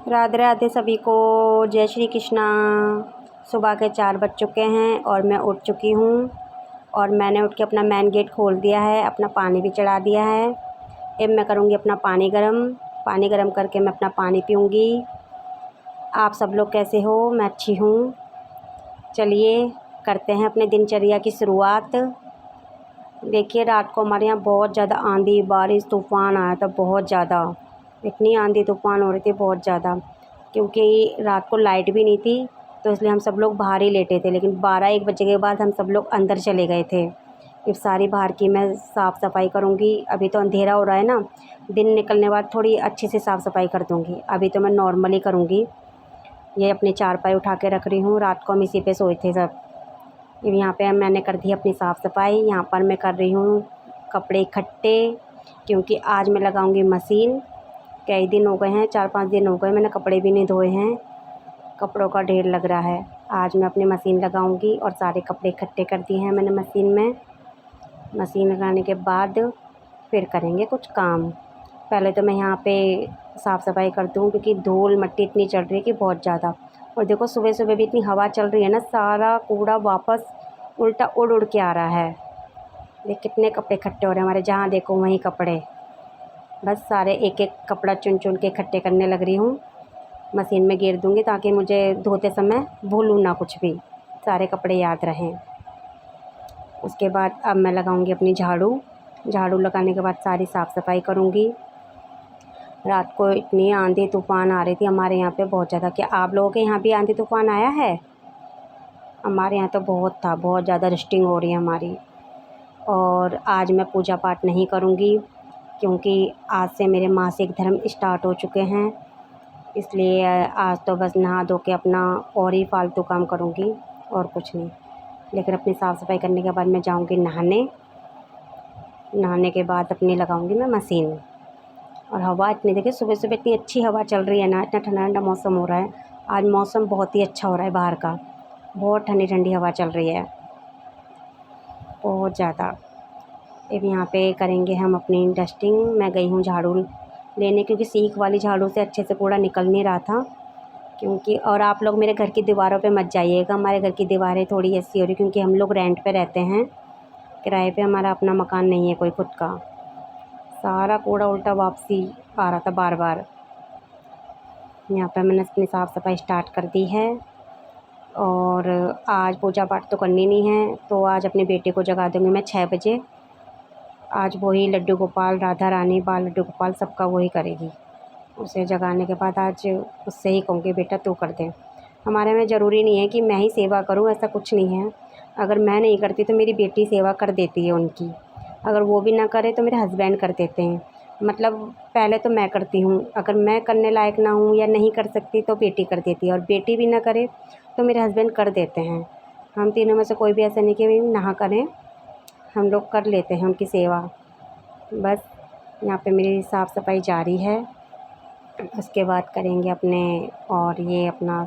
राधे राधे सभी को, जय श्री कृष्णा। सुबह के 4 बज चुके हैं और मैं उठ चुकी हूँ और मैंने उठ के अपना मेन गेट खोल दिया है, अपना पानी भी चढ़ा दिया है। अब मैं करूँगी अपना पानी गरम करके मैं अपना पानी पीऊँगी। आप सब लोग कैसे हो? मैं अच्छी हूँ। चलिए करते हैं अपने दिनचर्या की शुरुआत। देखिए रात को हमारे यहाँ बहुत ज़्यादा आंधी बारिश तूफ़ान आया था, बहुत ज़्यादा। इतनी आंधी तूफ़ान हो रही थी बहुत ज़्यादा, क्योंकि रात को लाइट भी नहीं थी, तो इसलिए हम सब लोग बाहर ही लेटे थे। लेकिन 12-1 बजे के बाद हम सब लोग अंदर चले गए थे। अब सारी बाहर की मैं साफ़ सफाई करूँगी। अभी तो अंधेरा हो रहा है ना, दिन निकलने बाद थोड़ी अच्छे से साफ़ सफाई कर दूँगी। अभी तो मैं नॉर्मली करूँगी। ये अपने चारपाई उठा के रख रही हूँ, रात को हम इसी पे सोए थे सब। अब यहाँ पे मैंने कर दी अपनी साफ़ सफाई। यहाँ पर मैं कर रही हूँ कपड़े इकट्ठे, क्योंकि आज मैं लगाऊँगी मशीन। कई दिन हो गए हैं, 4-5 दिन हो गए मैंने कपड़े भी नहीं धोए हैं। कपड़ों का ढेर लग रहा है। आज मैं अपनी मशीन लगाऊंगी और सारे कपड़े इकट्ठे कर दिए हैं मैंने मशीन में। मशीन लगाने के बाद फिर करेंगे कुछ काम। पहले तो मैं यहाँ पे साफ़ सफाई कर दूँ, क्योंकि धूल मिट्टी इतनी चढ़ रही है कि बहुत ज़्यादा। और देखो सुबह सुबह भी इतनी हवा चल रही है ना, सारा कूड़ा वापस उल्टा उड़ उड़ के आ रहा है। देख कितने कपड़े इकट्ठे हो रहे हैं हमारे, जहाँ देखो वहीं कपड़े। बस सारे एक एक कपड़ा चुन चुन के इकट्ठे करने लग रही हूँ। मशीन में गेर दूँगी ताकि मुझे धोते समय भूलूँ ना कुछ भी, सारे कपड़े याद रहें। उसके बाद अब मैं लगाऊँगी अपनी झाड़ू लगाने के बाद सारी साफ़ सफाई करूँगी। रात को इतनी आंधी तूफ़ान आ रही थी हमारे यहाँ पे बहुत ज़्यादा। क्या आप लोगों के यहाँ भी आंधी तूफ़ान आया है? हमारे यहाँ तो बहुत था, बहुत ज़्यादा रस्टिंग हो रही है हमारी। और आज मैं पूजा पाठ नहीं करूँगी, क्योंकि आज से मेरे मासिक धर्म स्टार्ट हो चुके हैं। इसलिए आज तो बस नहा धो के अपना और ही फालतू काम करूँगी और कुछ नहीं। लेकिन अपनी साफ़ सफाई करने के बाद मैं जाऊँगी नहाने के बाद अपनी लगाऊँगी मैं मशीन। और हवा इतनी, देखिए सुबह सुबह इतनी अच्छी हवा चल रही है ना, इतना ठंडा ठंडा मौसम हो रहा है। आज मौसम बहुत ही अच्छा हो रहा है बाहर का, बहुत ठंडी ठंडी हवा चल रही है, बहुत ज़्यादा। अब यहाँ पे करेंगे हम अपनी डस्टिंग। मैं गई हूँ झाड़ू लेने, क्योंकि सीख वाली झाड़ू से अच्छे से कूड़ा निकल नहीं रहा था। क्योंकि और आप लोग मेरे घर की दीवारों पे मत जाइएगा, हमारे घर की दीवारें थोड़ी ऐसी हो रही, क्योंकि हम लोग रेंट पे रहते हैं, किराए पे। हमारा अपना मकान नहीं है कोई खुद का। सारा कूड़ा उल्टा वापसी आ रहा था बार बार। यहाँ पे मैंने अपनी साफ़ सफाई स्टार्ट कर दी है। और आज पूजा पाठ तो करनी नहीं है, तो आज अपने बेटे को जगा दूँगी मैं 6 बजे। आज वही लड्डू गोपाल, राधा रानी, बाल लड्डू गोपाल सबका वही करेगी। उसे जगाने के बाद आज उससे ही कहूँगी बेटा तू कर दे। हमारे में ज़रूरी नहीं है कि मैं ही सेवा करूँ, ऐसा कुछ नहीं है। अगर मैं नहीं करती तो मेरी बेटी सेवा कर देती है उनकी। अगर वो भी ना करे तो मेरे हस्बैंड कर देते हैं। मतलब पहले तो मैं करती हूँ, अगर मैं करने लायक ना हूँ या नहीं कर सकती तो बेटी कर देती है, और बेटी भी ना करे तो मेरे हस्बैंड कर देते हैं। हम तीनों में से कोई भी ऐसा नहीं कि ना करें, हम लोग कर लेते हैं उनकी सेवा। बस यहाँ पे मेरी साफ़ सफाई जारी है। उसके बाद करेंगे अपने, और ये अपना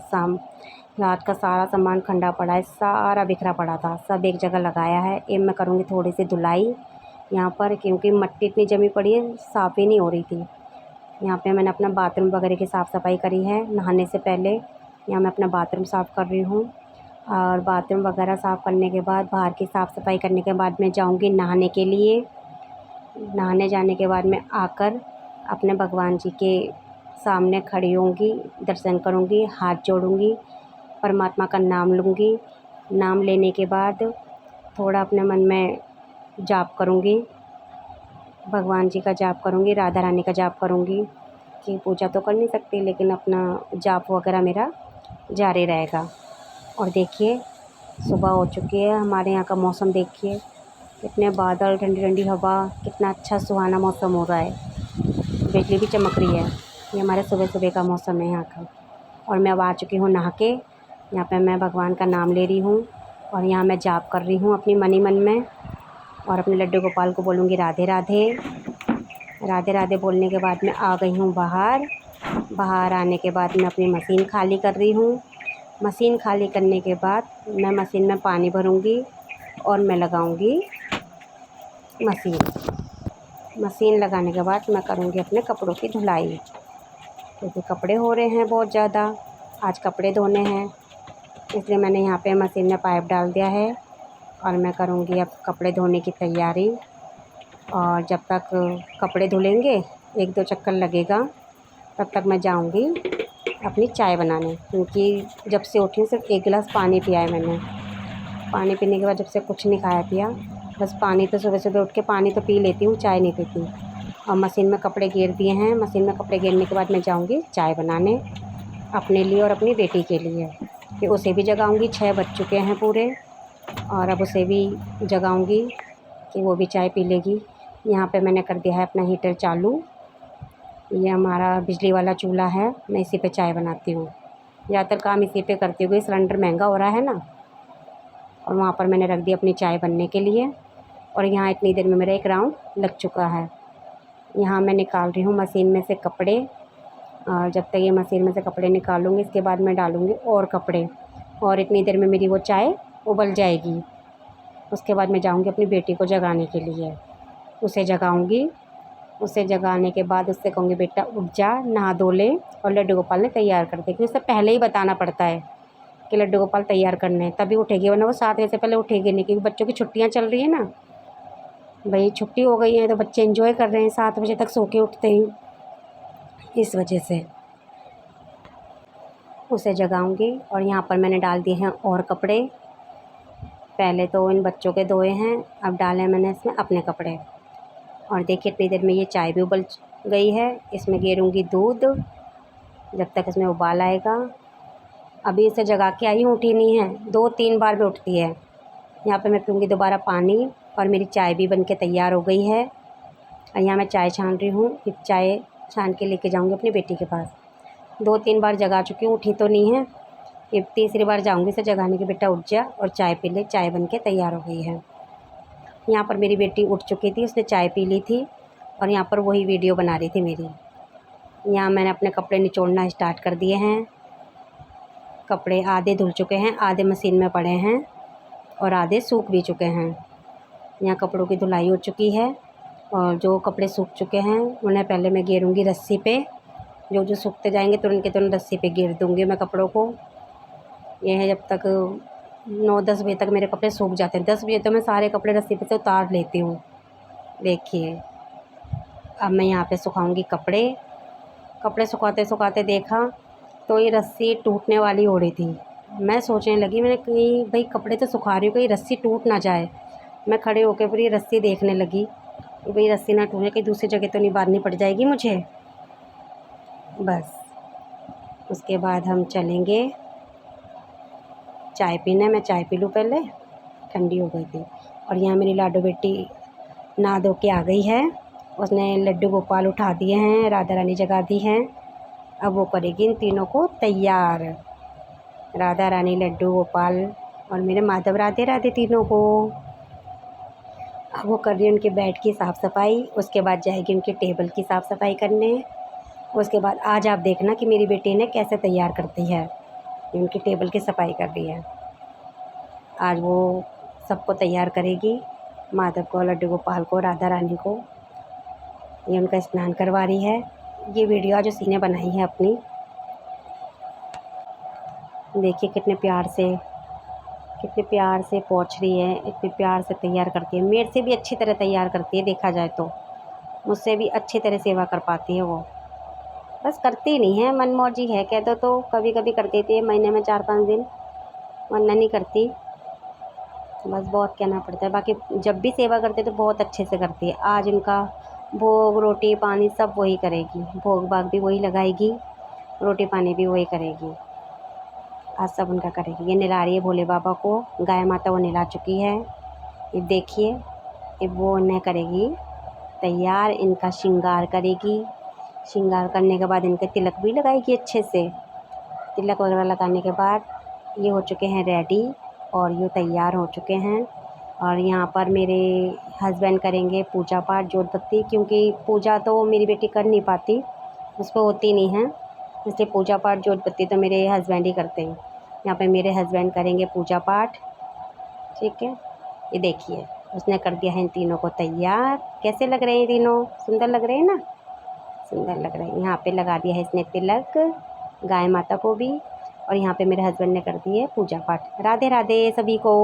रात का सारा सामान ठंडा पड़ा है, सारा बिखरा पड़ा था, सब एक जगह लगाया है। अब मैं करूँगी थोड़ी सी धुलाई यहाँ पर, क्योंकि मिट्टी इतनी जमी पड़ी है, साफ़ ही नहीं हो रही थी। यहाँ पे मैंने अपना बाथरूम वगैरह की साफ़ सफाई करी है नहाने से पहले। यहाँ मैं अपना बाथरूम साफ़ कर रही हूँ, और बाथरूम वगैरह साफ़ करने के बाद, बाहर की साफ़ सफाई करने के बाद मैं जाऊँगी नहाने के लिए। नहाने जाने के बाद मैं आकर अपने भगवान जी के सामने खड़ी होंगी, दर्शन करूँगी, हाथ जोड़ूँगी, परमात्मा का नाम लूँगी। नाम लेने के बाद थोड़ा अपने मन में जाप करूँगी, भगवान जी का जाप करूँगी, राधा रानी का जाप करूँगी। कि पूजा तो कर नहीं सकती, लेकिन अपना जाप वगैरह मेरा जारी रहेगा। और देखिए सुबह हो चुकी है, हमारे यहाँ का मौसम देखिए, कितने बादल, ठंडी ठंडी हवा, कितना अच्छा सुहाना मौसम हो रहा है। बिजली भी चमक रही है। ये हमारे सुबह सुबह का मौसम है यहाँ का। और मैं अब आ चुकी हूँ नहा के। यहाँ पे मैं भगवान का नाम ले रही हूँ, और यहाँ मैं जाप कर रही हूँ अपनी मनी मन में। और अपने लड्डू गोपाल को बोलूँगी राधे राधे। राधे राधे बोलने के बाद मैं आ गई हूँ बाहर आने के बाद मैं अपनी मशीन खाली कर रही हूँ। मशीन खाली करने के बाद मैं मशीन में पानी भरूँगी और मैं लगाऊँगी मशीन लगाने के बाद मैं करूँगी अपने कपड़ों की धुलाई। क्योंकि कपड़े हो रहे हैं बहुत ज़्यादा, आज कपड़े धोने हैं, इसलिए मैंने यहाँ पे मशीन में पाइप डाल दिया है और मैं करूँगी अब कपड़े धोने की तैयारी। और जब तक कपड़े धुलेंगे 1-2 चक्कर लगेगा, तब तक मैं जाऊँगी अपनी चाय बनाने, क्योंकि जब से उठी हूँ सिर्फ 1 गिलास पानी पिया है मैंने। पानी पीने के बाद जब से कुछ नहीं खाया पिया, बस पानी तो सुबह सुबह उठ के पानी तो पी लेती हूँ, चाय नहीं पीती। और मशीन में कपड़े गेर दिए हैं, मशीन में कपड़े गेरने के बाद मैं जाऊँगी चाय बनाने अपने लिए और अपनी बेटी के लिए, कि उसे भी जगाऊँगी। 6 बज चुके हैं पूरे, और अब उसे भी जगाऊँगी कि वो भी चाय पी लेगी। यहाँ पे मैंने कर दिया है अपना हीटर चालू, ये हमारा बिजली वाला चूल्हा है, मैं इसी पे चाय बनाती हूँ। ज़्यादातर काम इसी पे करती हूँ, क्योंकि सिलेंडर महंगा हो रहा है ना। और वहाँ पर मैंने रख दी अपनी चाय बनने के लिए, और यहाँ इतनी देर में मेरा 1 राउंड लग चुका है। यहाँ मैं निकाल रही हूँ मशीन में से कपड़े, और जब तक ये मशीन में से कपड़े निकालूँगी इसके बाद मैं डालूँगी और कपड़े, और इतनी देर में मेरी वो चाय उबल जाएगी। उसके बाद मैं जाऊँगी अपनी बेटी को जगाने के लिए, उसे जगाऊँगी। उसे जगाने के बाद उससे कहूँगी बेटा उठ जा, नहा धो ले और लड्डू गोपाल ने तैयार कर दे, क्योंकि उससे पहले ही बताना पड़ता है कि लड्डू गोपाल तैयार करने हैं, तभी उठेगी, वरना वो 7 बजे से पहले उठेगी नहीं, क्योंकि बच्चों की छुट्टियाँ चल रही है ना। भाई छुट्टी हो गई है तो बच्चे एंजॉय कर रहे हैं, 7 बजे तक सो के उठते हैं, इस वजह से उसे जगाऊंगी। और यहाँ पर मैंने डाल दिए हैं और कपड़े, पहले तो इन बच्चों के धोए हैं, अब डाले मैंने इसमें अपने कपड़े। और देखिए इतनी देर में ये चाय भी उबल गई है, इसमें गेरूँगी दूध, जब तक इसमें उबाल आएगा। अभी इसे जगा के आई हूँ, उठी नहीं है, 2-3 बार भी उठती है। यहाँ पे मैं पीऊँगी दोबारा पानी, और मेरी चाय भी बन के तैयार हो गई है। और यहाँ मैं चाय छान रही हूँ, फिर चाय छान के लेके जाऊँगी अपनी बेटी के पास। 2-3 बार जगा चुकी हूँ, उठी तो नहीं है, ये तीसरी बार जाऊँगी इसे जगाने की, बेटा उठ जा और चाय पी ले, चाय बन के तैयार हो गई है। यहाँ पर मेरी बेटी उठ चुकी थी, उसने चाय पी ली थी, और यहाँ पर वही वीडियो बना रही थी मेरी। यहाँ मैंने अपने कपड़े निचोड़ना स्टार्ट कर दिए हैं। कपड़े आधे धुल चुके हैं, आधे मशीन में पड़े हैं, और आधे सूख भी चुके हैं। यहाँ कपड़ों की धुलाई हो चुकी है, और जो कपड़े सूख चुके हैं उन्हें पहले मैं गेरूँगी रस्सी पे, जो जो सूखते जाएंगे तुरंत के तुरंत रस्सी पे घेर दूँगी मैं कपड़ों को। ये है जब तक 9-10 बजे तक मेरे कपड़े सूख जाते हैं, 10 बजे तो मैं सारे कपड़े रस्सी पे से उतार लेती हूँ। देखिए अब मैं यहाँ पे सुखाऊँगी कपड़े। कपड़े सुखाते सुखाते देखा तो ये रस्सी टूटने वाली हो रही थी। मैं सोचने लगी, मैंने कहीं भाई कपड़े तो सुखा रही हूँ, कहीं रस्सी टूट ना जाए। मैं खड़े होकर फिर ये रस्सी देखने लगी कि भाई रस्सी ना टूटे, कहीं दूसरी जगह तो नहीं बांधनी पड़ जाएगी मुझे। बस उसके बाद हम चलेंगे चाय पीने। मैं चाय पी लूँ पहले, ठंडी हो गई थी। और यहाँ मेरी लाडो बेटी नहा धो के आ गई है, उसने लड्डू गोपाल उठा दिए हैं, राधा रानी जगा दी हैं। अब वो करेगी इन तीनों को तैयार, राधा रानी, लड्डू गोपाल और मेरे माधव, राधे राधे तीनों को। अब वो कर रही है उनके बेड की साफ़ सफाई, उसके बाद जाएगी उनके टेबल की साफ़ सफाई करने। उसके बाद आज आप देखना कि मेरी बेटी ने कैसे तैयार करती है, ये उनकी टेबल की सफाई कर रही है। आज वो सबको तैयार करेगी, माधव को, लड्डू गोपाल को, राधा रानी को। ये उनका स्नान करवा रही है। ये वीडियो आज उसी ने बनाई है अपनी। देखिए कितने प्यार से पोंछ रही है, इतने प्यार से तैयार करती है। मेरे से भी अच्छी तरह तैयार करती है, देखा जाए तो मुझसे भी अच्छी तरह सेवा कर पाती है वो। बस करती नहीं है, मनमौजी है कह दो तो, कभी कभी कर देती है महीने में 4-5 दिन, वरना नहीं करती। बस बहुत कहना पड़ता है। बाकी जब भी सेवा करते तो बहुत अच्छे से करती है। आज इनका भोग, रोटी, पानी सब वही करेगी, भोग भाग भी वही लगाएगी, रोटी पानी भी वही करेगी, आज सब उनका करेगी। ये नहला रही है भोले बाबा को, गाय माता वो नहला चुकी है। ये देखिए ये वो इन्हें करेगी तैयार, इनका श्रृंगार करेगी। श्रृंगार करने के बाद इनके तिलक भी लगाएगी अच्छे से। तिलक वगैरह लगाने के बाद ये हो चुके हैं रेडी, और ये तैयार हो चुके हैं। और यहाँ पर मेरे हस्बैंड करेंगे पूजा पाठ, जोत बत्ती, क्योंकि पूजा तो मेरी बेटी कर नहीं पाती, उस पर होती नहीं है, इसलिए पूजा पाठ जोत बत्ती तो मेरे हस्बैंड ही करते हैं। यहाँ पे मेरे हस्बैंड करेंगे पूजा पाठ, ठीक है। ये देखिए उसने कर दिया है इन तीनों को तैयार। कैसे लग रहे हैं तीनों, सुंदर लग रहे हैं ना, सुंदर लग रहा है। यहाँ पे लगा दिया है इसने तिलक गाय माता को भी, और यहाँ पे मेरे हस्बैंड ने कर दी है पूजा पाठ। राधे राधे सभी को।